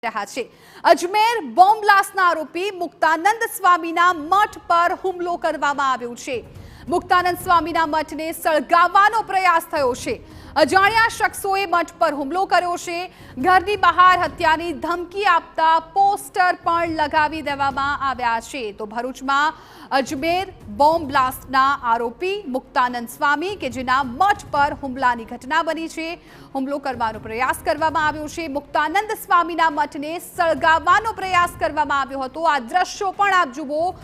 રહ્યા છે। અજમેર બોમ્બ બ્લાસ્ટના આરોપી મુક્તાનંદ સ્વામીના મઠ પર હુમલો કરવામાં આવ્યો છે। મુક્તાનંદ સ્વામીના મઠને સળગાવવાનો પ્રયાસ થયો છે। અજાણ્યા શખ્સોએ મઠ પર હુમલો કર્યો છે। ઘરની બહાર હત્યાની ધમકી આપતા પોસ્ટર પણ લગાવી દેવામાં આવ્યા છે। તો ભરૂચમાં અજમેર બોમ્બ બ્લાસ્ટના આરોપી મુક્તાનંદ સ્વામી કે જેના મઠ પર હુમલાની ઘટના બની છે, હુમલો કરવાનો પ્રયાસ કરવામાં આવ્યો છે। મુક્તાનંદ સ્વામીના મઠને સળગાવવાનો પ્રયાસ કરવામાં આવ્યો હતો। આ દ્રશ્યો પણ આપ જુઓ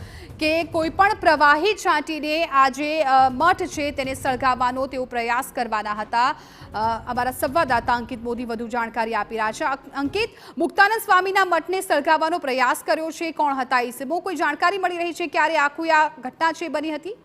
કે કોઈ પણ પ્રવાહી છાંટીને આ જે મઠ છે તેને સળગાવવાનો તેઓ પ્રયાસ કરવાના હતા। અમારા સંવાદદાતા અંકિત મોદી વધુ જાણકારી આપી રહ્યા છે। અંકિત, મુક્તાનંદ સ્વામીના મઠને સળગાવવાનો પ્રયાસ કર્યો છે, કોણ હતા ઈસમો? કોઈ જાણકારી મળી રહી છે ક્યારે આખું આ ઘટના છે બની હતી?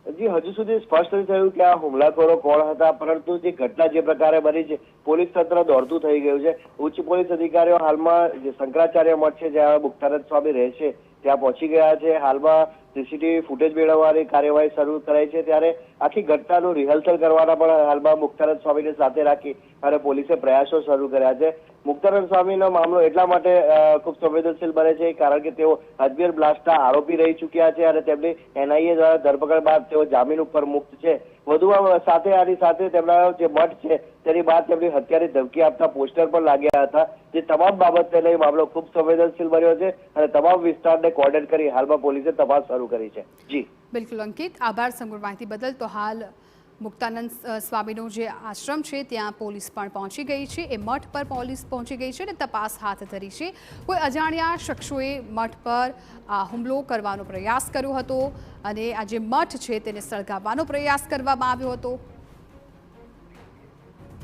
જી, હજુ સુધી સ્પષ્ટ નથી થયું કે આ હુમલાખોરો કોણ હતા, પરંતુ જે ઘટના જે પ્રકારે બની છે પોલીસ તંત્ર દોડતું થઈ ગયું છે। ઉચ્ચ પોલીસ અધિકારીઓ હાલમાં જે શંકરાચાર્ય મઠ છે જ્યાં મુક્તાનંદ સ્વામી રહે છે ત્યાં પહોંચી ગયા છે। હાલમાં સીસીટીવી ફૂટેજ મેળવવાની કાર્યવાહી શરૂ કરાઈ છે, ત્યારે આખી ઘટનાનું રિહર્સલ કરવાના પણ હાલમાં મુક્તાનંદ સ્વામીને સાથે રાખી અને પોલીસે પ્રયાસો શરૂ કર્યા છે। મુક્તાનંદ સ્વામીનો મામલો એટલા માટે ખૂબ સંવેદનશીલ બને છે કારણ કે તેઓ અજમેર બ્લાસ્ટના આરોપી રહી ચૂક્યા છે અને તેમની NIA દ્વારા ધરપકડ બાદ તેઓ જામીન ઉપર મુક્ત છે। વધુમાં આની સાથે તેમના જે મઠ છે તેની બાદ તેમની હત્યાની ધમકી આપતા પોસ્ટર પણ લાગ્યા હતા। જે તમામ બાબતને લઈ મામલો ખૂબ સંવેદનશીલ બન્યો છે અને તમામ વિસ્તારને કોર્ડન કરી હાલમાં પોલીસે તપાસ શરૂ કરી છે। જી બિલકુલ અંકિત, આભાર સમગ્ર માહિતી બદલ। તો હાલ મુક્તાનંદ સ્વામીનો જે આશ્રમ છે ત્યાં પોલીસ પણ પહોંચી ગઈ છે, એ મઠ પર પોલીસ પહોંચી ગઈ છે અને તપાસ હાથ ધરી છે। કોઈ અજાણ્યા શખ્સોએ મઠ પર આ હુમલો કરવાનો પ્રયાસ કર્યો હતો અને આ જે મઠ છે તેને સળગાવવાનો પ્રયાસ કરવામાં આવ્યો હતો।